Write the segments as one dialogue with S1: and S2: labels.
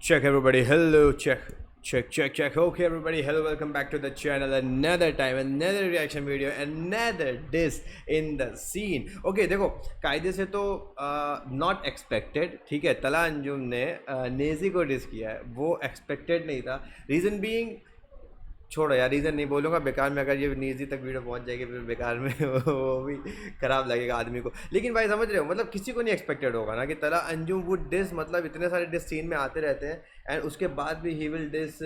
S1: Check everybody, hello, check. Okay, everybody, hello, welcome back to the channel. Another time, another reaction video, another diss in the scene. Okay, देखो कायदे से तो not expected, ठीक है. तला अंजुम ने नेजी को डिस किया है, वो expected नहीं था. Reason being, छोड़ो यार, रीज़न नहीं बोलूँगा, बेकार में अगर ये नीजी तक वीडियो पहुंच जाएगी फिर बेकार में वो भी ख़राब लगेगा आदमी को. लेकिन भाई समझ रहे हो, मतलब किसी को नहीं एक्सपेक्टेड होगा ना कि तला अंजुम वुड डिस, मतलब इतने सारे डिस सीन में आते रहते हैं एंड उसके बाद भी he will diss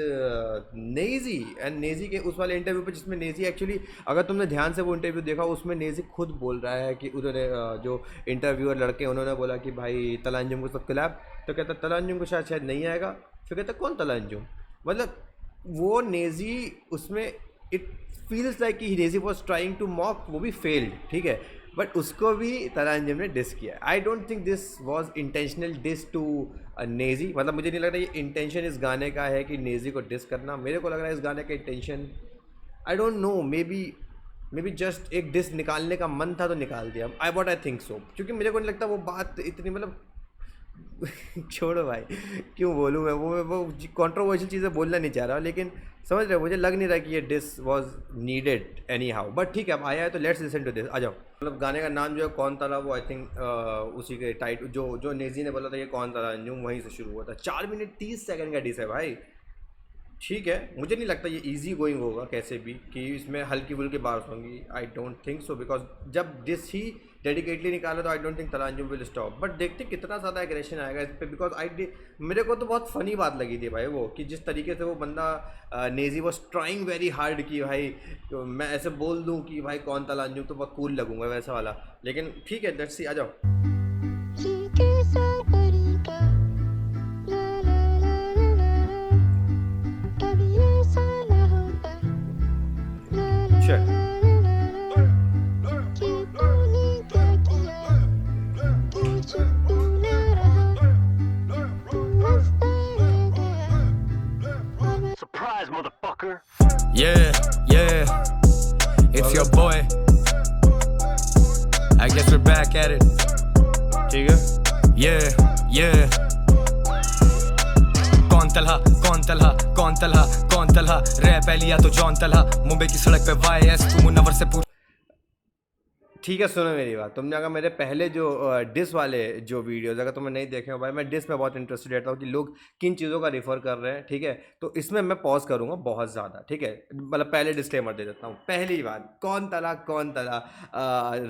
S1: Naezy. And Naezy के उस वाले इंटरव्यू पे जिसमें नेजी एक्चुअली, अगर तुमने ध्यान से वो इंटरव्यू देखा, उसमें नेजी खुद बोल रहा है कि उन्होंने जो इंटरव्यूअर लड़के उन्होंने बोला कि भाई तला अंजुम को सब क्लैप, तो कहता तला अंजुम को शायद नहीं आएगा. फिर कहता कौन तला अंजुम, मतलब वो नेजी उसमें इट फील्स लाइक कि Naezy was trying to mock, वो भी फेल्ड, ठीक है, बट उसको भी तला अंजुम ने डिस किया. I don't think this was intentional diss to Naezy. मतलब मुझे नहीं लग रहा ये इंटेंशन इस गाने का है कि नेजी को डिस करना. मेरे को लग रहा है इस गाने का intention, I don't know, may be just एक डिस निकालने का मन था तो निकाल दिया. आई थिंक सो, क्योंकि मेरे को नहीं लगता वो बात इतनी, मतलब छोड़ो भाई, क्यों बोलूँ मैं वो कंट्रोवर्शियल चीज़ें बोलना नहीं चाह रहा, लेकिन समझ रहे हो, मुझे लग नहीं रहा कि ये diss was needed anyhow. But ठीक है, अब आया है तो लेट्स लिसन टू दिस. आ जाओ. मतलब गाने का नाम जो है कौन तला, वो आई थिंक उसी के टाइट जो नेजी ने बोला था ये कौन तला अंजुम, वहीं से शुरू हुआ था. 4 मिनट 30 सेकंड का डिस है भाई. ठीक है, मुझे नहीं लगता ये इजी गोइंग होगा कैसे भी कि इसमें हल्की फुल्की बार्स होंगी. आई डोंट थिंक सो, बिकॉज जब डिस ही डेडिकेटली निकाला तो आई डोंट थिंक तला अंजुम विल स्टॉप. बट देखते कितना ज़्यादा एग्रेशन आएगा इस पर, बिकॉज मेरे को तो बहुत फ़नी बात लगी थी भाई वो, कि जिस तरीके से वो बंदा Naezy was trying very hard कि भाई तो मैं ऐसे बोल दूँ कि भाई कौन तला अंजुम तो बहुत कूल लगूंगा वैसा वाला. लेकिन ठीक है, लेट्स सी. आ जाओ.
S2: Surprise, motherfucker.
S3: Yeah, it's your boy. I guess we're back at it.
S1: ठीक है.
S3: Yeah. कौन तलहा रैप है लिया तो जॉन तलहा, मुंबई की सड़क पे वाईएस तू मुनव्वर से पूछ.
S1: ठीक है, सुनो मेरी बात. तुमने अगर मेरे पहले जो डिस वाले जो वीडियोज़ अगर तुमने नहीं देखे हो भाई, मैं डिस में बहुत इंटरेस्टेड रहता हूँ कि लोग किन चीज़ों का रिफ़र कर रहे हैं, ठीक है. तो इसमें मैं पॉज करूँगा बहुत ज़्यादा, ठीक है. मतलब पहले डिस्क्लेमर दे देता हूँ. पहली बात, कौन तला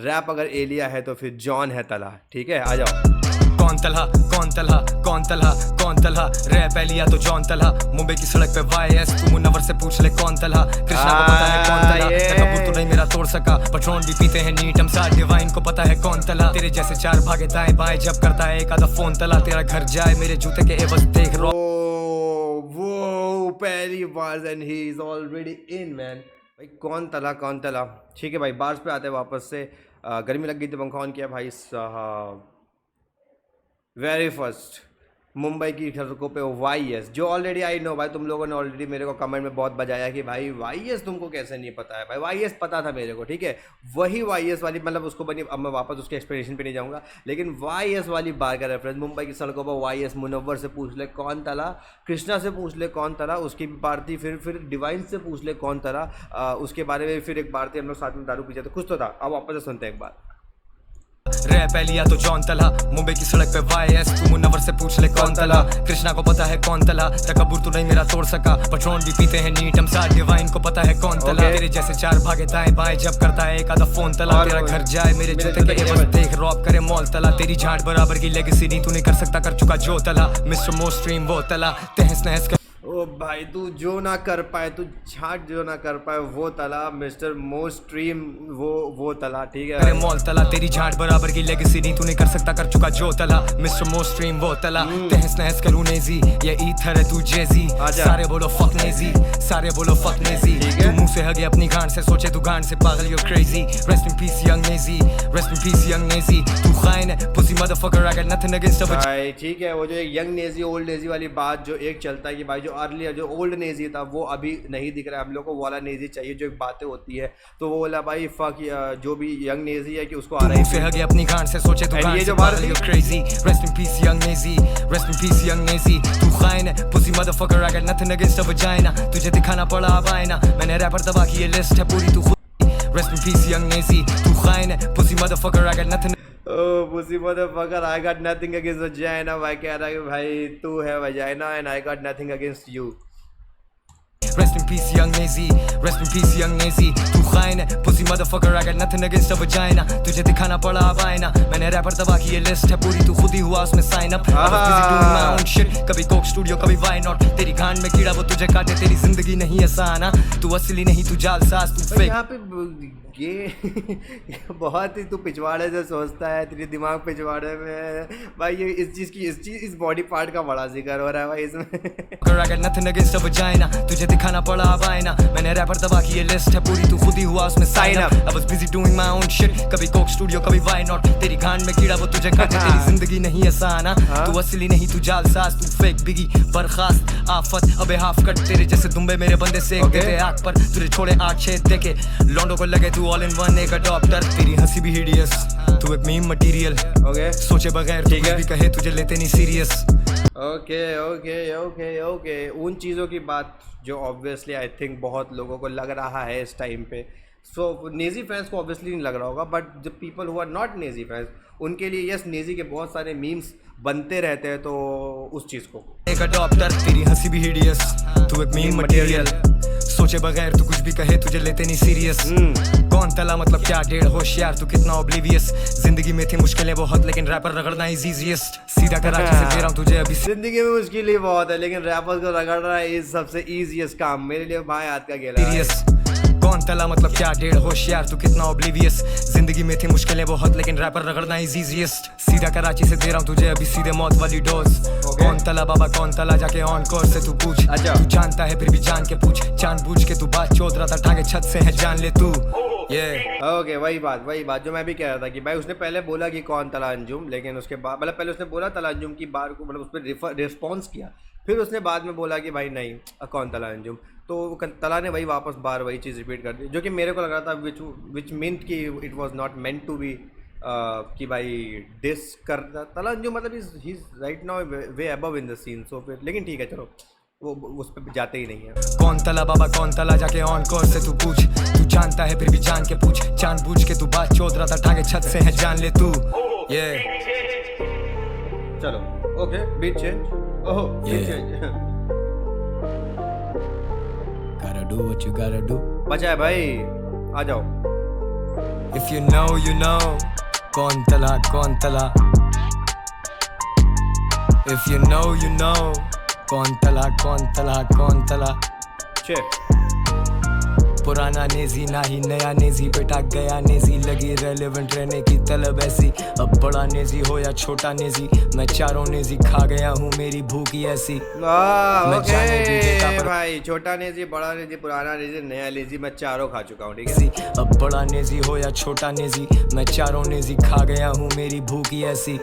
S1: रैप अगर एलिया है तो फिर जॉन है तला, ठीक है. आ जाओ.
S3: कौन तलहा रैप है लिया तो जॉन तलहा, मुंबई की सड़क पे वाईएस तू मुनव्वर से पूछ ले कौन तलहा. कृष्णा को पता है कौन तलहा, तकब्बुर तो नहीं मेरा तोड़ सका, पट्रोन भी पीते हैं नीट हम साथ, डिवाइन को पता है कौन तलहा. तेरे जैसे 4 भागे दाएं बाएं जब करता है एक आधा फोन तला, तेरा घर जाए मेरे जूते के एवज देख रो.
S1: वो पहली बार and he is already in man. भाई कौन तला, ठीक है भाई. बार्स पे आते हैं वापस से. गर्मी लग गई थी, पंखा ऑन किया भाई साहब. वेरी फर्स्ट मुंबई की सड़कों पे वाईएस, जो ऑलरेडी आई नो भाई, तुम लोगों ने ऑलरेडी मेरे को कमेंट में बहुत बजाया कि भाई वाईएस तुमको कैसे नहीं पता है. भाई वाईएस पता था मेरे को, ठीक है. वही वाईएस वाली, मतलब उसको बनी, अब मैं वापस उसके एक्सप्लेनेशन पे नहीं जाऊंगा, लेकिन वाईएस वाली बार का रेफरेंस, मुंबई की सड़कों पर वाईएस, मुनव्वर से पूछ ले कौन तला, कृष्णा से पूछ ले कौन तला, उसकी भी बार थी. फिर डिवाइन से पूछ ले कौन तला, उसके बारे में फिर एक बार थी, हम लोग साथ में दारू पीछे, तो कुछ तो था. अब वापस से सुनते हैं एक बार.
S3: रैप है लिया तो जॉन तलहा, मुंबई की सड़क पे वाईएस तू मुनव्वर से पूछ ले कौन तलहा. कृष्णा को पता है कौन तलहा, तकब्बुर तो नहीं मेरा तोड़ सका, पट्रोन भी पीते हैं नीट हम साथ, डिवाइन को पता है कौन तलहा. तेरे जैसे 4 भागे दाएं बाएं जब करता है एक आधा फोन तला, तेरा घर जाए मेरे जूते के एवज देख रॉप करे मॉल तला. तेरी झाड़ बराबर की लेगेसी नहीं तू नहीं कर सकता, कर चुका जो तला, मिस्टर मोस्ट स्ट्रीम वो तला, तहस नहस कर.
S1: ओ भाई, तू जो ना कर पाए, तू झाट जो ना कर पाए वो तला, मिस्टर मोस्ट स्ट्रीम वो तला, ठीक है.
S3: अरे मॉल तला, तेरी झाट बराबर की लेगेसी नहीं तू नहीं कर सकता, कर चुका जो तला, मिस्टर मोस्ट स्ट्रीम वो तला, तहस नहस करूं नेजी, ये ईथर है तू जेजी, सारे बोलो फक नेजी, सारे बोलो फक नेजी. तू मुंह से हगे अपनी गांड से, सोचे तू गांड से पागल, you're crazy. Rest in peace young Naezy, rest in peace young Naezy. तू खाइन है pussy motherfucker, I got nothing against you.
S1: भाई ठीक है, वो जो एक यंग नेजी ओल्ड नेजी वाली बात जो एक चलता है कि भाई जो आर अर्लियर जो ओल्ड नेजी था वो अभी नहीं दिख रहा है, हम लोग को वो वाला नेजी चाहिए जो एक बातें होती है। तो वो बोला भाई फक जो भी यंग नेजी है कि उसको आ रहा है
S3: से हगे अपनी गांड से सोचे तू
S1: ये जो बात थी
S3: crazy rest in peace young nazi rest in peace young nazi तू खाइन है pussy motherfucker I got nothing against a vagina तुझे दिखाना पड़ा अब आईना मैंने रैपर दबा की ये लिस्ट है पूरी तू खुद rest in peace young nazi तू खाइन है pussy motherfucker I got nothing
S1: pussy motherfucker I got nothing against vagina भाई कह रहा है कि भाई तू है vagina and I got nothing against you
S3: Rest in peace young nazi rest in peace young nazi तू खाइन है pussy motherfucker I got nothing against a vagina तुझे दिखाना पड़ा अब आईना मैंने रैपर दबा की ये लिस्ट है पूरी तू खुद ही हुआ उसमें sign up my own shit कभी कोक स्टूडियो कभी why not तेरी गांड में कीड़ा वो तुझे काटे तेरी जिंदगी नहीं आसान तू असली नहीं तू जालसाज तू फेक
S1: यहाँ पे ये बहुत ही तू पिछवाड़े से सोचता है, तेरे दिमाग पिछवाड़े में है भाई। ये इस बॉडी पार्ट का बड़ा जिक्र हो रहा है भाई इसमें
S3: तुझे दिखाना पड़ा अब आईना मैंने रैपर दबा की ये लिस्ट है पूरी तू खुद ही हुआ उसमें sign up I was busy doing my own shit कभी कोक स्टूडियो कभी why not तेरी गांड में कीड़ा वो तुझे काटे तेरी जिंदगी नहीं आसान तू असली नहीं तू जालसाज तू फेक बिगी बर्खास्त आफत अबे हाफ कट तेरे जैसे दुम्बे मेरे बंदे सेक देते आग पर तुझे छोड़े 8-6 देखे लौंडों को लगे तू ऑल इन वन एक अडॉप्टर तेरी हंसी भी हिडियस तू एक मीम मटेरियल सोचे बगैर ठीक है भी कहे तुझे लेते नहीं सीरियस
S1: ओके उन चीज़ों की बात जो ऑब्वियसली आई थिंक बहुत लोगों को लग रहा है इस टाइम पे। सो नेजी फैंस को ऑब्वियसली नहीं लग रहा होगा, but the people who are not Naezy fans उनके लिए यस नेजी के बहुत सारे मीम्स बनते रहते हैं। तो उस चीज़ को
S3: एक अडॉप्टर तेरी हंसी भी हिडियस तू एक मीम मटेरियल सोचे बगैर तू कुछ भी कहे तुझे लेते नहीं सीरियस कौन तला मतलब क्या डेढ़ होशियार तू कितना ओब्लिवियस जिंदगी में थी मुश्किलें बहुत लेकिन रैपर रगड़ना इज इजीएस्ट सीधा कराची से दे रहा हूं तुझे अभी
S1: जिंदगी में मुश्किल ही बहुत है लेकिन रैपर को रगड़ना इज सबसे इजीएस्ट काम मेरे लिए भाई हाथ का गेला
S3: सीरियस कौन तला मतलब क्या डेढ़ होशियार तू कितना ओब्लिवियस जिंदगी में थी मुश्किलें बहुत लेकिन रैपर रगड़ना इज इजीएस्ट सीधा कराची से दे रहा हूं तुझे अभी सीधे मौत वाली डोज कौन तला बाबा कौन तला जाके ऑन कोर्स से तू पूछ तू जानता है फिर भी जान के पूछ जानबूझ के तू बात चोद रहा था टांगे छत से है जान ले तू
S1: ओके वही बात जो मैं भी कह रहा था कि भाई उसने पहले बोला कि कौन तला अंजुम लेकिन उसके बाद मतलब पहले उसने बोला तला अंजुम की बार को मतलब उस पर रिस्पॉन्स किया फिर उसने बाद में बोला कि भाई नहीं कौन तला अंजुम तो तला ने वही वापस बार वही चीज़ रिपीट कर दी जो कि मेरे को लग रहा था विच मींट कि it was not meant to be कि भाई डिस कर तला अंजुम मतलब he is right now way above in the scene so फिर लेकिन ठीक है चलो वो उस पर जाते ही नहीं है।
S3: कौन तला बाबा कौन तला जाके ऑन कोर्स से तू पूछ तू जानता है फिर भी जान के पूछ जानबूझ के तू बात चोद रहा था टांगे छत से है जान ले तू
S1: चलो okay beat change oh beat change
S3: gotta do what you gotta do
S1: बचा है भाई आ जाओ
S3: if you know कौन तला if you know कौन तला पुराना नेजी ना ही नया नेजी बेटा गया नेजी लगी रेलेवेंट रहने की तलब ऐसी अब बड़ा नेजी हो या छोटा नेजी मैं चारों नेजी खा गया हूँ मेरी भूख ही ऐसी
S1: भाई छोटा नेजी बड़ा नेजी पुराना नेजी नया नेजी मैं चारों खा चुका हूँ ठीक है।
S3: अब बड़ा नेजी हो या छोटा नेजी मैं चारों नेजी खा गया हूँ मेरी भूख ही ऐसी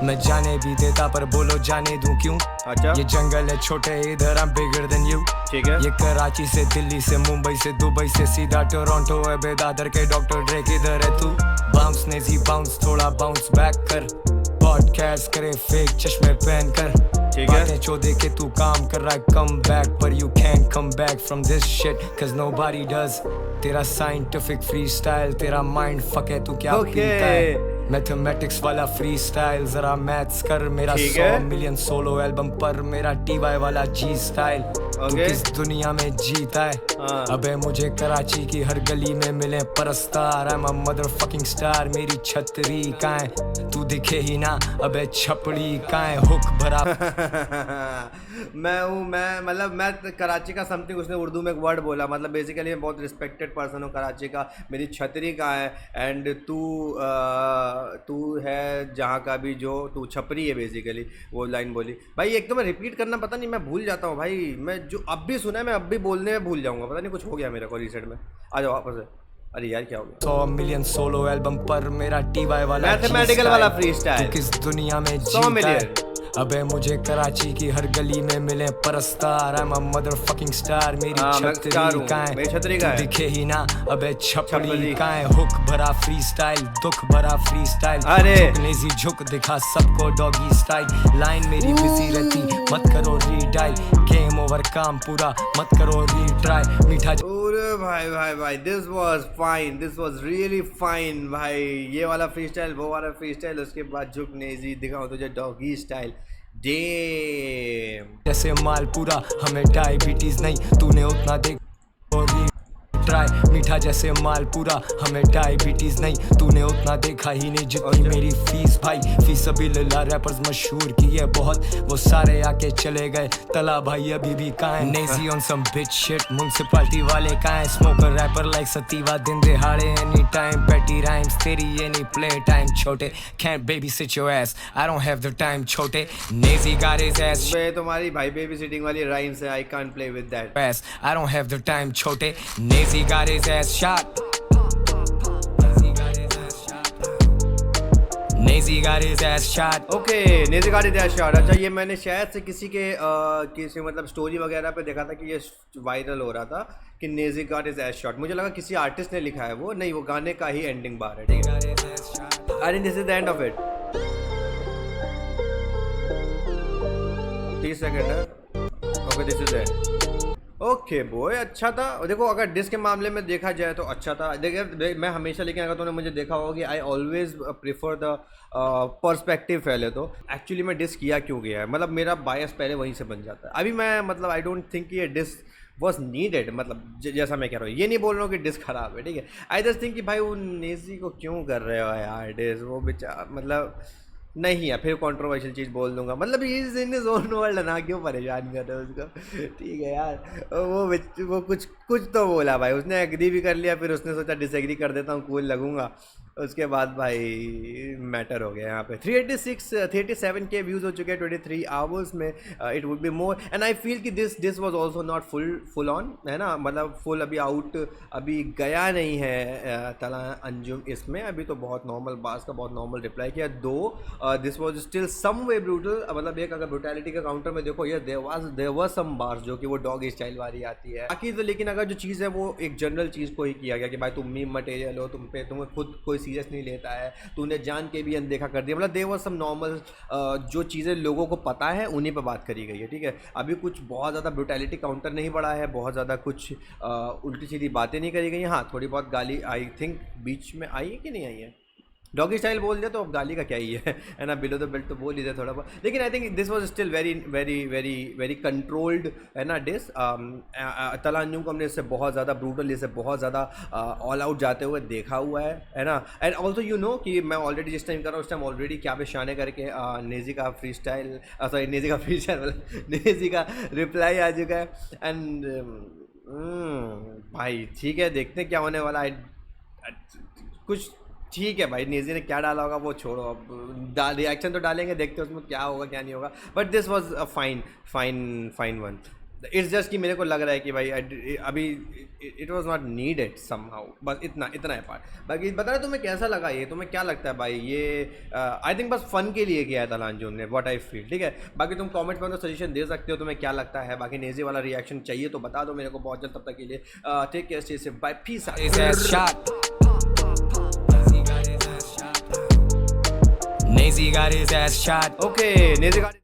S3: मैं जाने भी देता पर बोलो जाने दूं क्यों
S1: अच्छा
S3: ये जंगल है छोटे इधर I'm bigger than you
S1: ठीक है
S3: ये कराची से दिल्ली से मुंबई से दुबई से सीधा टोरंटो है बेदादर के डॉक्टर ड्रे किधर है तू बाउंस नेजी बाउंस थोड़ा बाउंस बैक कर पॉडकास्ट करे फेक चश्मे पहन कर
S1: ठीक है
S3: चौदह के तू काम कर रहा है कम बैक पर you can't come back from this shit cause nobody does तेरा साइंटिफिक फ्री स्टाइल तेरा माइंड फक है तू क्या पीता है मैथमेटिक्स वाला फ्री स्टाइल जरा मैथ्स कर मेरा 100 मिलियन सोलो एल्बम पर मेरा TY वाला जी स्टाइल तू किस दुनिया में जीता है अबे मुझे कराची की हर गली में मिले परस्तार I'm a motherfucking star मेरी छतरी कहाँ है तू दिखे ही ना अबे छपड़ी कहाँ है हुक भरा
S1: मैं मतलब मैं कराची का समथिंग उसने उर्दू में एक वर्ड बोला मतलब बेसिकली मैं बहुत रिस्पेक्टेड पर्सन हूँ कराची का मेरी छतरी कहाँ है एंड तू है जहाँ का भी जो तू छपरी है बेसिकली वो लाइन बोली भाई एक तो मैं रिपीट करना पता नहीं मैं भूल जाता हूँ भाई मैं जो अब भी सुना है मैं अब भी बोलने में भूल जाऊँगा पता नहीं कुछ हो गया मेरे को रीसेट में आ जाओ वापस अरे यार क्या हो गया
S3: 100 मिलियन सोलो एल्बम पर मेरा TY वाला
S1: मैथमेटिकल वाला फ्री स्टाइल
S3: किस दुनिया में
S1: 100 मिलियन
S3: अबे मुझे कराची की हर गली में मिले परस्तार, I'm a motherfucking star, मेरी
S1: मैं
S3: छतरी
S1: स्टार हूँ,
S3: का है,
S1: मेरी छतरी का है।
S3: दिखे ही ना अबे छपड़ी
S1: छपरी।
S3: का है, हुक भरा फ्री स्टाइल, दुख भरा फ्री स्टाइल,
S1: अरे।
S3: नेजी झुक दिखा सबको डॉगी स्टाइल, लाइन मेरी बिजी रहती मत करो रीडाइल, गेम ओवर काम पूरा मत करो रीट्राई, मीठा
S1: अरे भाई भाई भाई, this was fine, this was really fine भाई। ये वाला फ्री स्टाइल, वो वाला फ्री स्टाइल, उसके बाद झुक नेजी दिखाओ तुझे डॉगी स्टाइल। डैम,
S3: जैसे माल पूरा हमें डायबिटीज नहीं, तूने उतना देख ट्राई, मीठा जैसे माल पूरा हमें डायबिटीज नहीं, तूने उतना देखा ही नहीं जितनी मेरी फीस भाई, फीस अभी लला रैपर्स मशहूर की है बहुत, वो सारे आके चले गए, तला भाई अभी भी कहाँ है, Naezy on some bitch shit, municipality वाले कहाँ है, स्मोकर रैपर लाइक सतीवा दिन दिहाड़े एनी टाइम, पेटी राइम्स तेरी ये नहीं प्ले टाइम छोटे, can't babysit your ass, I don't have the time छोटे, नेजी got his ass
S1: बे तुम्हारी भाई बेबी सिटिंग वाली राइम्स है, I can't play with that.
S3: ass, I don't have the time छोटे, Naezy got his ass shot, Naezy got his ass shot,
S1: okay, Naezy got his ass shot। अच्छा, ये मैंने शायद से किसी के किसी मतलब स्टोरी वगैरह पे देखा था कि ये वायरल हो रहा था कि Naezy got his ass shot। मुझे लगा किसी आर्टिस्ट ने लिखा है, वो नहीं, वो गाने का ही एंडिंग बार है, ठीक है। I think this is the end of it. 30 second है। Okay, this is it. Okay bye, अच्छा था। देखो, अगर डिस्क के मामले में देखा जाए तो अच्छा था। देखिए, मैं हमेशा, लेकिन अगर तुमने मुझे देखा होगा कि I always prefer the perspective. पहले तो एक्चुअली मैं डिस्क किया क्यों गया है, मतलब मेरा बायस पहले वहीं से बन जाता है। अभी मैं मतलब आई डोंट थिंक ये डिस्क वॉज नीडेड, मतलब जैसा मैं कह रहा हूँ, ये नहीं बोल रहा हूँ कि डिस्क खराब है, ठीक है। आई जस्ट थिंक कि भाई वो नेजी को क्यों कर रहे हो यार डिस्क, वो बेचारा मतलब नहीं है। फिर कंट्रोवर्शियल चीज़ बोल दूंगा, मतलब is in is own world ना, क्यों परेशान कर रहे हो उसको, ठीक है यार। वो कुछ तो बोला भाई, उसने एग्री भी कर लिया, फिर उसने सोचा डिसएग्री कर देता हूँ, कूल लगूंगा। उसके बाद भाई मैटर हो गया यहाँ पे। 37 के व्यूज़ हो चुके हैं 23 आवर्स में। It would be more, and I feel कि this was also not full on, है ना, मतलब फुल अभी आउट अभी गया नहीं है तला अंजुम इसमें। अभी तो बहुत नॉर्मल बास का बहुत नॉर्मल रिप्लाई किया, though this was still some way brutal. मतलब एक अगर ब्रूटैलिटी का काउंटर में देखो, ये देयर वाज सम बार्स जो कि वो डॉग स्टाइल वाली आती है बाकी तो। लेकिन अगर जो चीज़ है वो एक जनरल चीज़ को ही किया गया कि भाई तुम मीम मटेरियल हो, तुम्हें खुद कोई सीरियस नहीं लेता है, तूने जान के भी अनदेखा कर दिया। मतलब देयर वाज सम नॉर्मल जो चीज़ें लोगों को पता है उन्हीं पर बात करी गई है, ठीक है। अभी कुछ बहुत ज़्यादा ब्रूटैलिटी काउंटर नहीं बढ़ा है, बहुत ज़्यादा कुछ उल्टी सीधी बातें नहीं करी गई हैं। हाँ, थोड़ी बहुत गाली आई थिंक बीच में आई है कि नहीं आई है। डॉगी स्टाइल बोल दिया तो अब गाली का क्या ही है ना, बिलो द बेल्ट तो बोल ही दिया थोड़ा बहुत। लेकिन आई think this was still very very very very controlled, है ना डिस। तला अंजुम को हमने इससे बहुत ज़्यादा ब्रूटल, इससे बहुत ज़्यादा ऑल आउट जाते हुए देखा हुआ है ना। एंड ऑल्सो यू नो कि मैं ऑलरेडी जिस टाइम कर रहा हूँ उस टाइम ऑलरेडी क्या पे शाने करके नेजी का फ्री स्टाइल, सॉरी नेजी का फ्री स्टाइल, नेजी का रिप्लाई आ चुका है। एंड भाई ठीक है, देखते हैं क्या होने वाला है। कुछ ठीक है भाई, नेजी ने क्या डाला होगा वो छोड़ो, अब रिएक्शन तो डालेंगे, देखते हैं उसमें क्या होगा क्या नहीं होगा। But this was a fine one. It's just कि मेरे को लग रहा है कि भाई अभी it was not needed somehow, बस इतना है पार्ट। बाकी बता रहे तुम्हें कैसा लगा ये, तुम्हें क्या लगता है भाई ये आई थिंक बस फन के लिए किया है तला अंजुम ने, व्हाट आई फील, ठीक है। बाकी तुम कमेंट्स में तो सजेशन दे सकते हो तुम्हें क्या लगता है। बाकी नेजी वाला रिएक्शन चाहिए तो बता दो मेरे को बहुत जल्द, तब तक के लिए take care, stay safe, bye, peace out.
S3: Nazy got his ass shot.
S1: Okay, Nazy got